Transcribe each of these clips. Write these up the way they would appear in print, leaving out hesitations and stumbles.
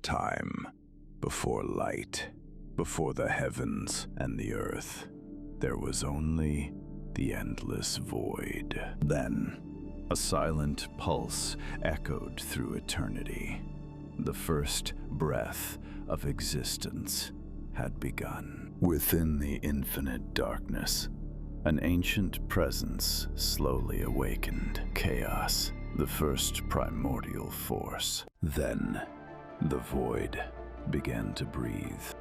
time, before light, before the heavens and the earth, there was only the endless void. Then, a silent pulse echoed through eternity. The first breath of existence had begun. Within the infinite darkness, an ancient presence slowly awakened. Chaos, the first primordial force. Then, the void began to breathe.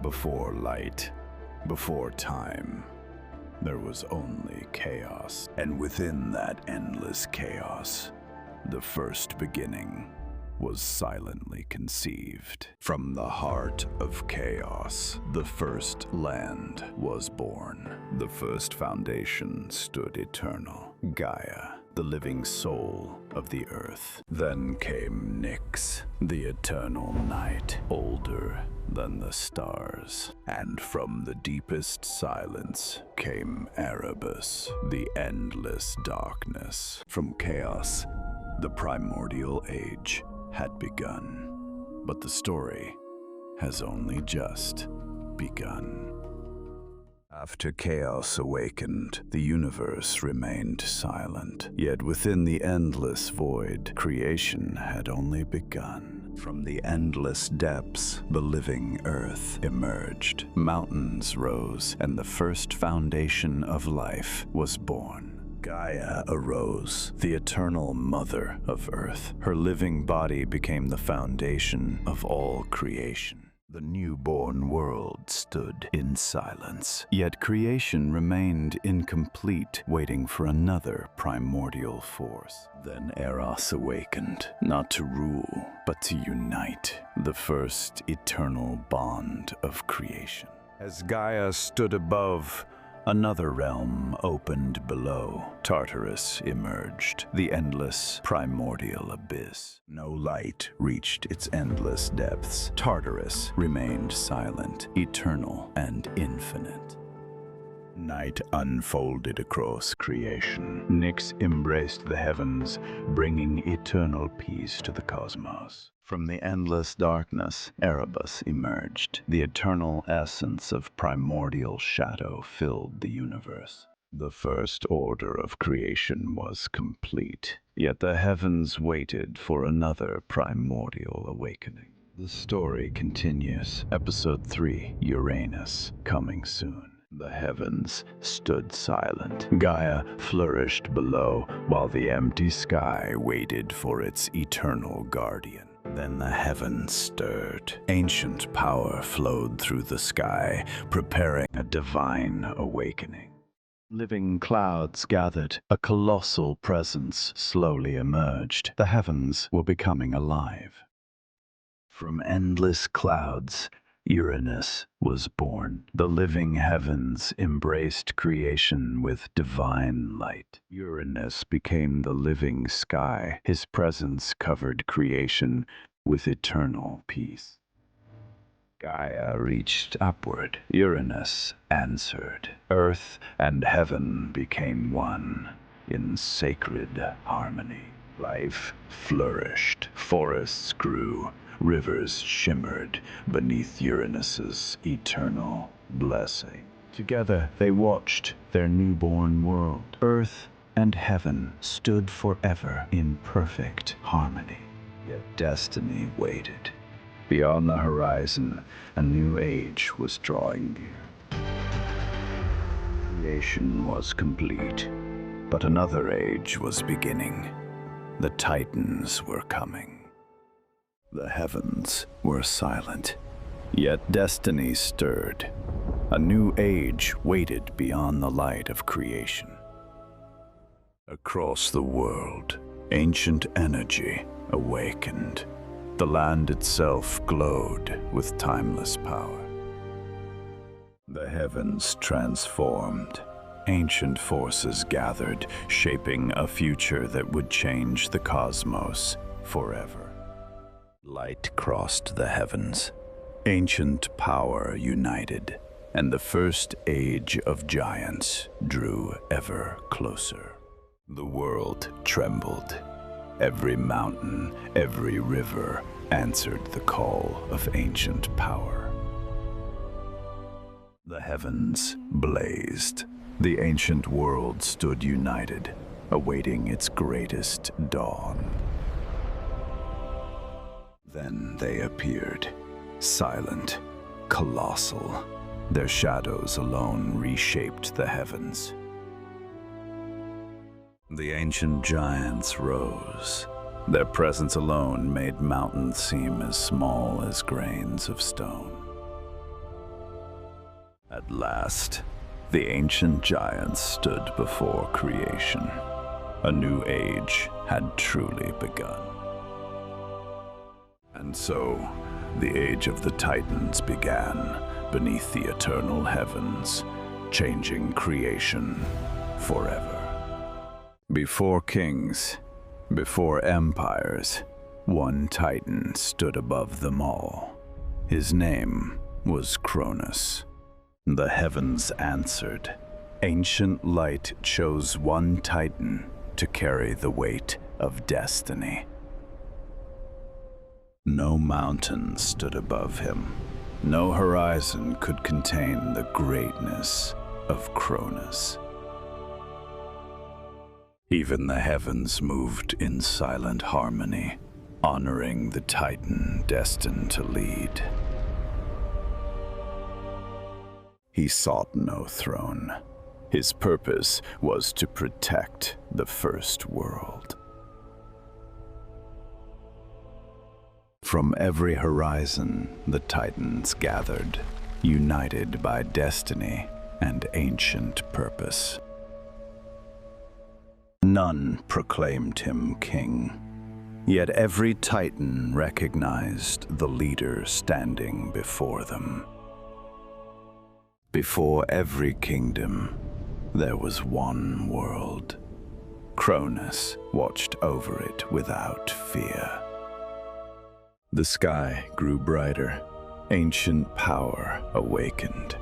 Before light, before time, there was only chaos. And within that endless chaos, the first beginning was silently conceived. From the heart of chaos, the first land was born. The first foundation stood eternal. Gaia, the living soul of the earth. Then came Nyx, the eternal night, older than the stars. And from the deepest silence came Erebus, the endless darkness. From chaos, the primordial age had begun, but the story has only just begun. After chaos awakened, the universe remained silent. Yet within the endless void, creation had only begun. From the endless depths, the living earth emerged. Mountains rose, and the first foundation of life was born. Gaia arose, the eternal mother of Earth. Her living body became the foundation of all creation. The newborn world stood in silence, yet creation remained incomplete, waiting for another primordial force. Then Eros awakened, not to rule, but to unite, the first eternal bond of creation. As Gaia stood above, another realm opened below. Tartarus emerged, the endless primordial abyss. No light reached its endless depths. Tartarus remained silent, eternal, and infinite. Night unfolded across creation. Nyx embraced the heavens, bringing eternal peace to the cosmos. From the endless darkness, Erebus emerged. The eternal essence of primordial shadow filled the universe. The first order of creation was complete, yet the heavens waited for another primordial awakening. The story continues. Episode 3, Uranus, coming soon. The heavens stood silent. Gaia flourished below, while the empty sky waited for its eternal guardian. Then the heavens stirred. Ancient power flowed through the sky, preparing a divine awakening. Living clouds gathered. A colossal presence slowly emerged. The heavens were becoming alive. From endless clouds, Uranus was born. The living heavens embraced creation with divine light. Uranus became the living sky. His presence covered creation with eternal peace. Gaia reached upward. Uranus answered. Earth and heaven became one in sacred harmony. Life flourished. Forests grew. Rivers shimmered beneath Uranus's eternal blessing. Together they watched their newborn world. Earth and heaven stood forever in perfect harmony. Yet destiny waited. Beyond the horizon, a new age was drawing near. Creation was complete, but another age was beginning. The Titans were coming. The heavens were silent, yet destiny stirred. A new age waited beyond the light of creation. Across the world, ancient energy awakened. The land itself glowed with timeless power. The heavens transformed. Ancient forces gathered, shaping a future that would change the cosmos forever. Light crossed the heavens. Ancient power united, and the first age of giants drew ever closer. The world trembled. Every mountain, every river, answered the call of ancient power. The heavens blazed. The ancient world stood united, awaiting its greatest dawn. Then they appeared, silent, colossal. Their shadows alone reshaped the heavens. The ancient giants rose. Their presence alone made mountains seem as small as grains of stone. At last, the ancient giants stood before creation. A new age had truly begun. And so, the age of the Titans began beneath the eternal heavens, changing creation forever. Before kings, before empires, one Titan stood above them all. His name was Cronus. The heavens answered. Ancient light chose one Titan to carry the weight of destiny. No mountain stood above him. No horizon could contain the greatness of Cronus. Even the heavens moved in silent harmony, honoring the Titan destined to lead. He sought no throne. His purpose was to protect the first world. From every horizon, the Titans gathered, united by destiny and ancient purpose. None proclaimed him king, yet every Titan recognized the leader standing before them. Before every kingdom, there was one world. Cronus watched over it without fear. The sky grew brighter. Ancient power awakened.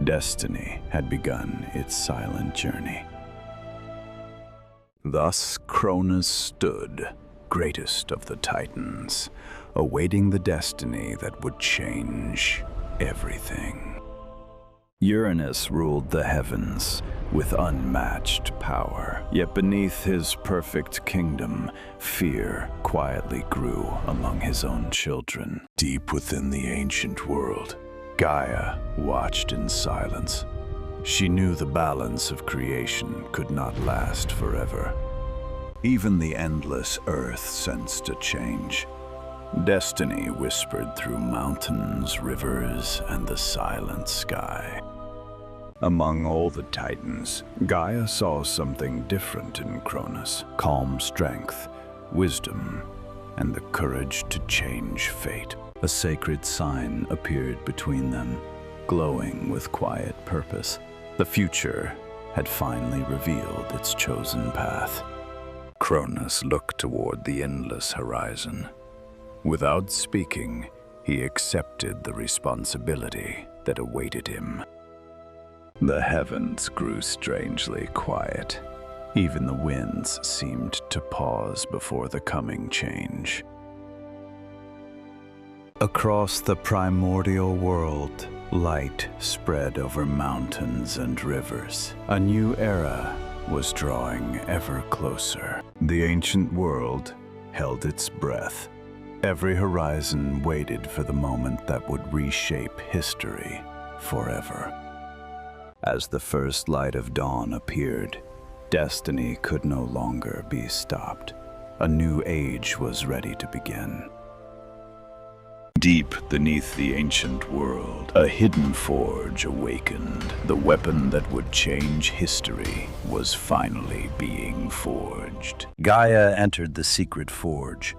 Destiny had begun its silent journey. Thus Cronus stood, greatest of the Titans, awaiting the destiny that would change everything. Uranus ruled the heavens with unmatched power, yet beneath his perfect kingdom, fear quietly grew among his own children. Deep within the ancient world, Gaia watched in silence. She knew the balance of creation could not last forever. Even the endless earth sensed a change. Destiny whispered through mountains, rivers, and the silent sky. Among all the Titans, Gaia saw something different in Cronus: calm strength, wisdom, and the courage to change fate. A sacred sign appeared between them, glowing with quiet purpose. The future had finally revealed its chosen path. Cronus looked toward the endless horizon. Without speaking, he accepted the responsibility that awaited him. The heavens grew strangely quiet. Even the winds seemed to pause before the coming change. Across the primordial world, light spread over mountains and rivers. A new era was drawing ever closer. The ancient world held its breath. Every horizon waited for the moment that would reshape history forever. As the first light of dawn appeared, destiny could no longer be stopped. A new age was ready to begin. Deep beneath the ancient world, a hidden forge awakened. The weapon that would change history was finally being forged. Gaia entered the secret forge.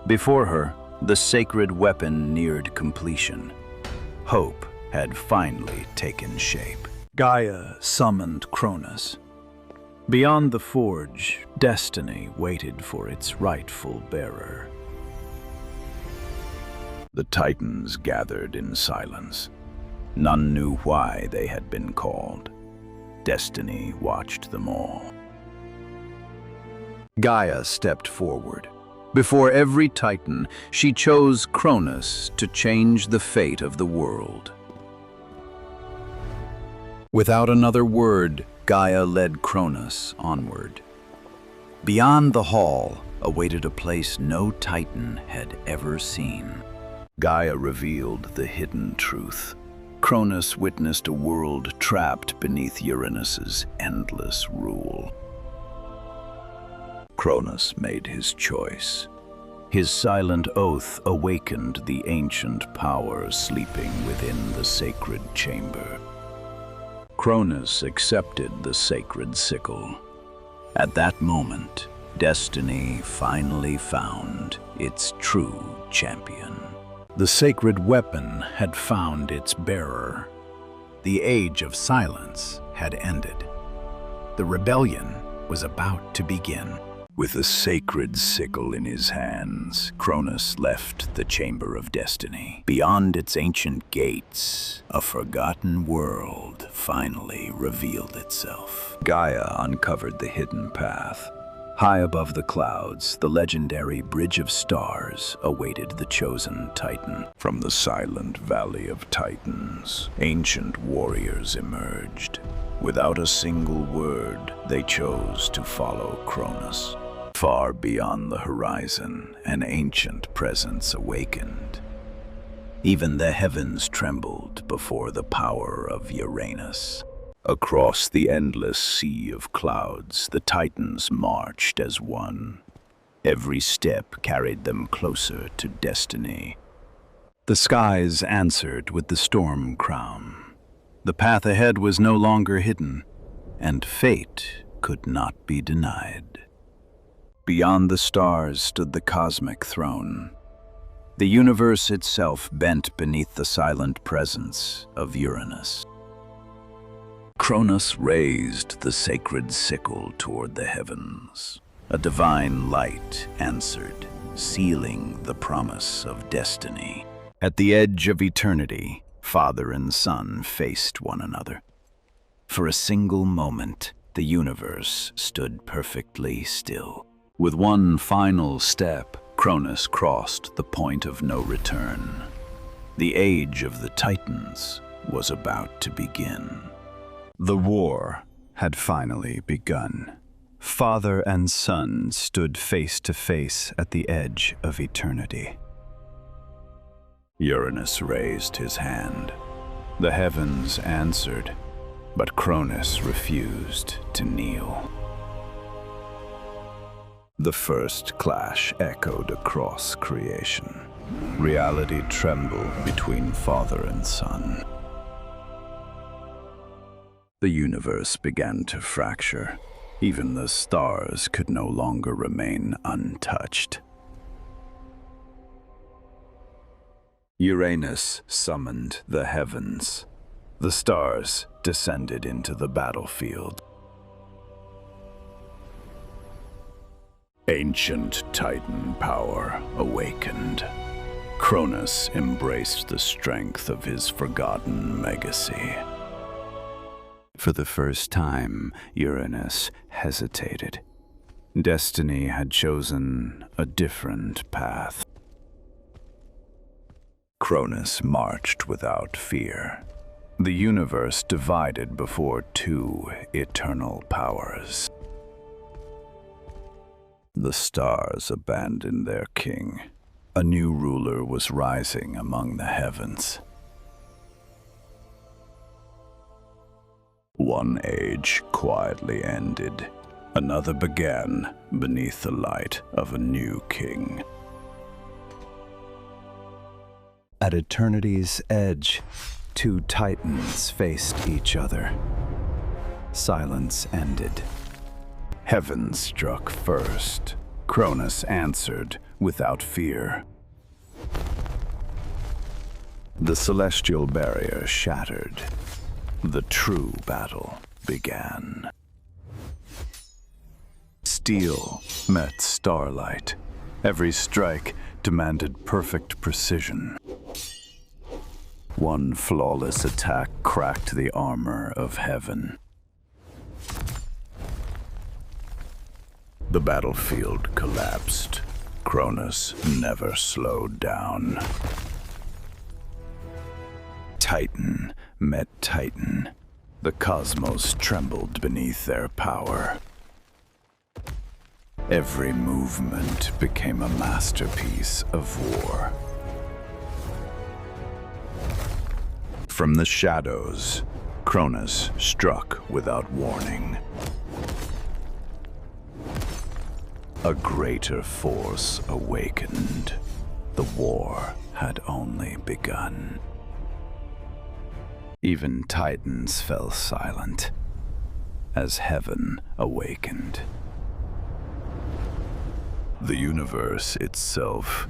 Before her, the sacred weapon neared completion. Hope had finally taken shape. Gaia summoned Cronus. Beyond the forge, destiny waited for its rightful bearer. The Titans gathered in silence. None knew why they had been called. Destiny watched them all. Gaia stepped forward. Before every Titan, she chose Cronus to change the fate of the world. Without another word, Gaia led Cronus onward. Beyond the hall awaited a place no Titan had ever seen. Gaia revealed the hidden truth. Cronus witnessed a world trapped beneath Uranus's endless rule. Cronus made his choice. His silent oath awakened the ancient power sleeping within the sacred chamber. Cronus accepted the sacred sickle. At that moment, destiny finally found its true champion. The sacred weapon had found its bearer. The age of silence had ended. The rebellion was about to begin. With the sacred sickle in his hands, Cronus left the Chamber of Destiny. Beyond its ancient gates, a forgotten world finally revealed itself. Gaia uncovered the hidden path. High above the clouds, the legendary Bridge of Stars awaited the chosen Titan. From the silent Valley of Titans, ancient warriors emerged. Without a single word, they chose to follow Cronus. Far beyond the horizon, an ancient presence awakened. Even the heavens trembled before the power of Uranus. Across the endless sea of clouds, the Titans marched as one. Every step carried them closer to destiny. The skies answered with the storm crown. The path ahead was no longer hidden, and fate could not be denied. Beyond the stars stood the cosmic throne. The universe itself bent beneath the silent presence of Uranus. Cronus raised the sacred sickle toward the heavens. A divine light answered, sealing the promise of destiny. At the edge of eternity, father and son faced one another. For a single moment, the universe stood perfectly still. With one final step, Cronus crossed the point of no return. The age of the Titans was about to begin. The war had finally begun. Father and son stood face to face at the edge of eternity. Uranus raised his hand. The heavens answered, but Cronus refused to kneel. The first clash echoed across creation. Reality trembled between father and son. The universe began to fracture. Even the stars could no longer remain untouched. Uranus summoned the heavens. The stars descended into the battlefield. Ancient Titan power awakened. Cronus embraced the strength of his forgotten legacy. For the first time, Uranus hesitated. Destiny had chosen a different path. Cronus marched without fear. The universe divided before two eternal powers. The stars abandoned their king. A new ruler was rising among the heavens. One age quietly ended. Another began beneath the light of a new king. At eternity's edge, two titans faced each other. Silence ended. Heaven struck first. Cronus answered without fear. The celestial barrier shattered. The true battle began. Steel met starlight. Every strike demanded perfect precision. One flawless attack cracked the armor of heaven. The battlefield collapsed. Cronus never slowed down. Titan met Titan. The cosmos trembled beneath their power. Every movement became a masterpiece of war. From the shadows, Cronus struck without warning. A greater force awakened. The war had only begun. Even titans fell silent as heaven awakened. The universe itself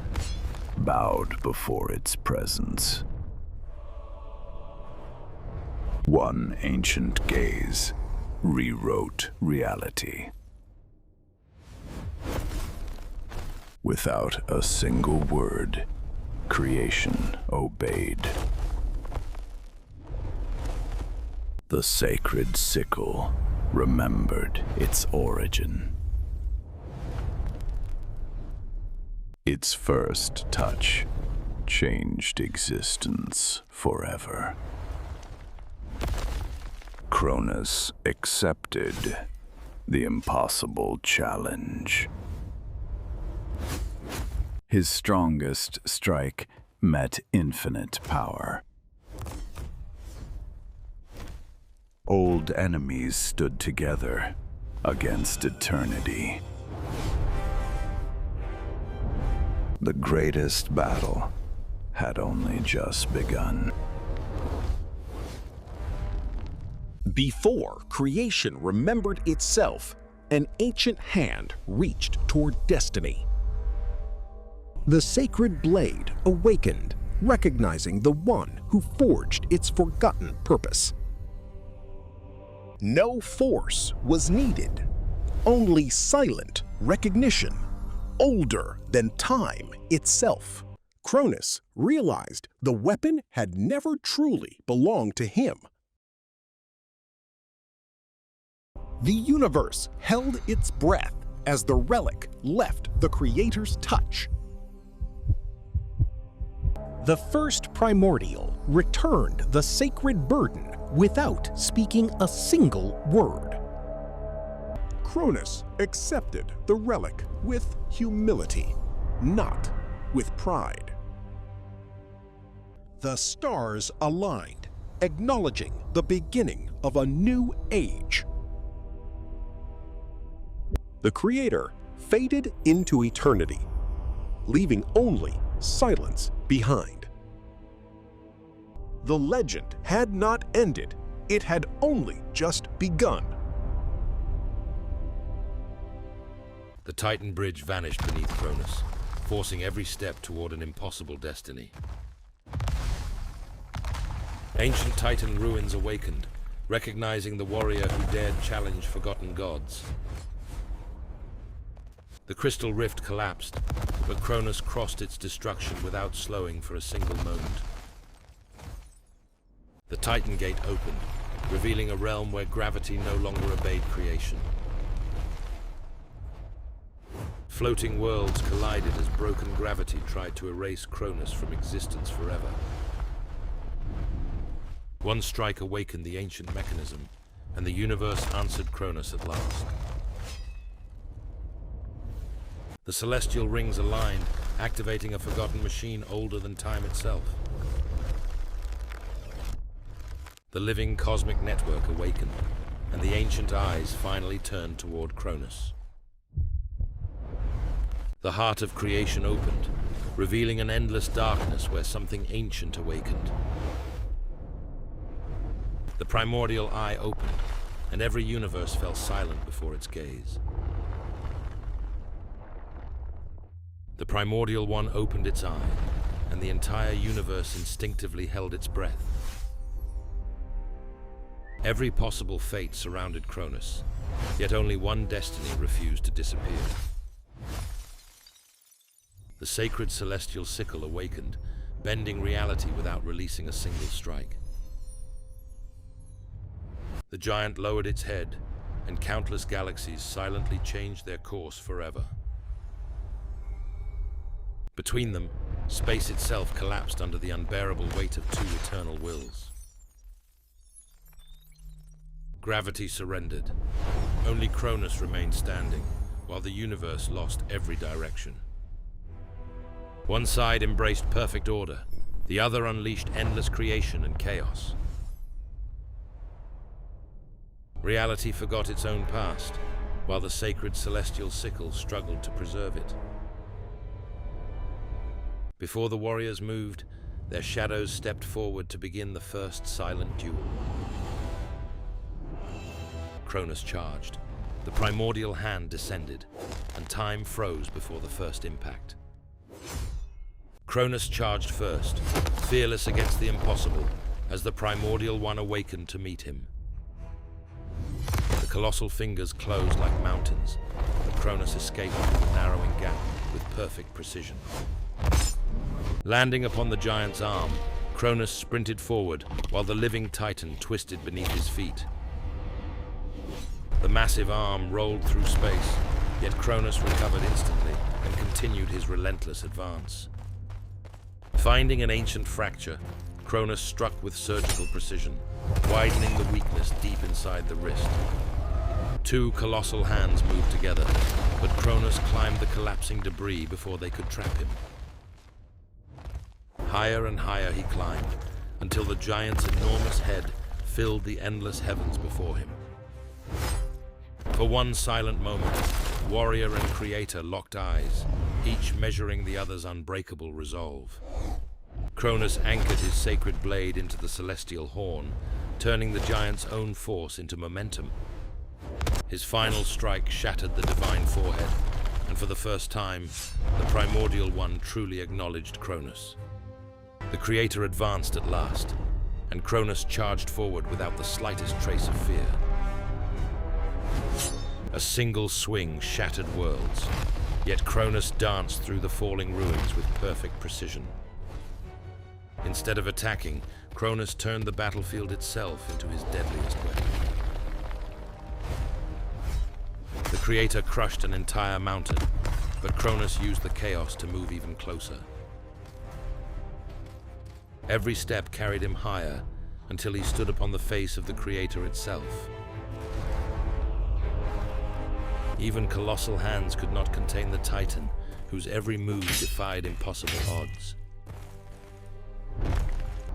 bowed before its presence. One ancient gaze rewrote reality. Without a single word, creation obeyed. The sacred sickle remembered its origin. Its first touch changed existence forever. Cronus accepted the impossible challenge. His strongest strike met infinite power. Old enemies stood together against eternity. The greatest battle had only just begun. Before creation remembered itself, an ancient hand reached toward destiny. The sacred blade awakened, recognizing the one who forged its forgotten purpose. No force was needed, only silent recognition, older than time itself. Cronus realized the weapon had never truly belonged to him. The universe held its breath as the relic left the Creator's touch. The first primordial returned the sacred burden without speaking a single word. Cronus accepted the relic with humility, not with pride. The stars aligned, acknowledging the beginning of a new age. The Creator faded into eternity, leaving only silence behind. The legend had not ended, it had only just begun. The Titan bridge vanished beneath Cronus, forcing every step toward an impossible destiny. Ancient Titan ruins awakened, recognizing the warrior who dared challenge forgotten gods. The crystal rift collapsed, but Cronus crossed its destruction without slowing for a single moment. The Titan gate opened, revealing a realm where gravity no longer obeyed creation. Floating worlds collided as broken gravity tried to erase Cronus from existence forever. One strike awakened the ancient mechanism, and the universe answered Cronus at last. The celestial rings aligned, activating a forgotten machine older than time itself. The living cosmic network awakened, and the ancient eyes finally turned toward Cronus. The heart of creation opened, revealing an endless darkness where something ancient awakened. The primordial eye opened, and every universe fell silent before its gaze. The primordial one opened its eye, and the entire universe instinctively held its breath. Every possible fate surrounded Cronus, yet only one destiny refused to disappear. The sacred celestial sickle awakened, bending reality without releasing a single strike. The giant lowered its head, and countless galaxies silently changed their course forever. Between them, space itself collapsed under the unbearable weight of two eternal wills. Gravity surrendered. Only Cronus remained standing, while the universe lost every direction. One side embraced perfect order, the other unleashed endless creation and chaos. Reality forgot its own past, while the sacred celestial sickle struggled to preserve it. Before the warriors moved, their shadows stepped forward to begin the first silent duel. Cronus charged. The primordial hand descended, and time froze before the first impact. Cronus charged first, fearless against the impossible, as the primordial one awakened to meet him. The colossal fingers closed like mountains, but Cronus escaped through the narrowing gap with perfect precision. Landing upon the giant's arm, Cronus sprinted forward while the living titan twisted beneath his feet. The massive arm rolled through space, yet Cronus recovered instantly and continued his relentless advance. Finding an ancient fracture, Cronus struck with surgical precision, widening the weakness deep inside the wrist. Two colossal hands moved together, but Cronus climbed the collapsing debris before they could trap him. Higher and higher he climbed, until the giant's enormous head filled the endless heavens before him. For one silent moment, warrior and creator locked eyes, each measuring the other's unbreakable resolve. Cronus anchored his sacred blade into the celestial horn, turning the giant's own force into momentum. His final strike shattered the divine forehead, and for the first time, the primordial one truly acknowledged Cronus. The creator advanced at last, and Cronus charged forward without the slightest trace of fear. A single swing shattered worlds, yet Cronus danced through the falling ruins with perfect precision. Instead of attacking, Cronus turned the battlefield itself into his deadliest weapon. The creator crushed an entire mountain, but Cronus used the chaos to move even closer. Every step carried him higher, until he stood upon the face of the creator itself. Even colossal hands could not contain the titan, whose every move defied impossible odds.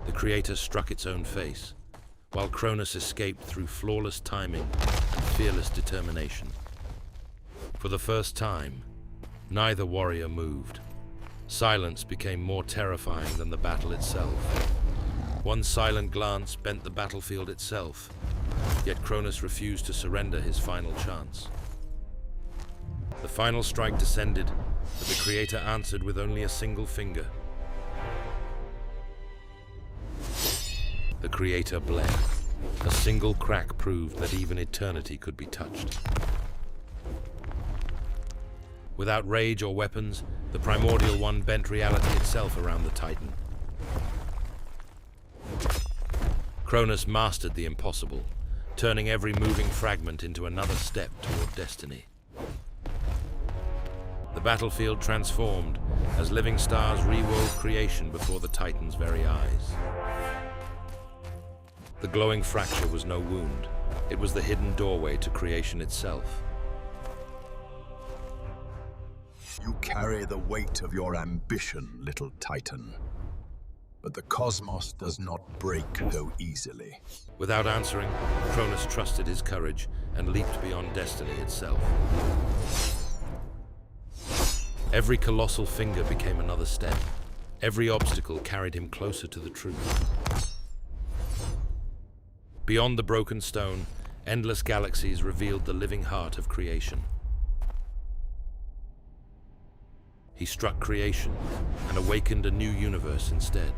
The creator struck its own face, while Cronus escaped through flawless timing and fearless determination. For the first time, neither warrior moved. Silence became more terrifying than the battle itself. One silent glance bent the battlefield itself, yet Cronus refused to surrender his final chance. The final strike descended, but the creator answered with only a single finger. The creator bled. A single crack proved that even eternity could be touched. Without rage or weapons, the primordial one bent reality itself around the titan. Cronus mastered the impossible, turning every moving fragment into another step toward destiny. The battlefield transformed as living stars rewove creation before the titan's very eyes. The glowing fracture was no wound. It was the hidden doorway to creation itself. You carry the weight of your ambition, little titan. But the cosmos does not break so easily. Without answering, Cronus trusted his courage and leaped beyond destiny itself. Every colossal finger became another step. Every obstacle carried him closer to the truth. Beyond the broken stone, endless galaxies revealed the living heart of creation. He struck creation and awakened a new universe instead.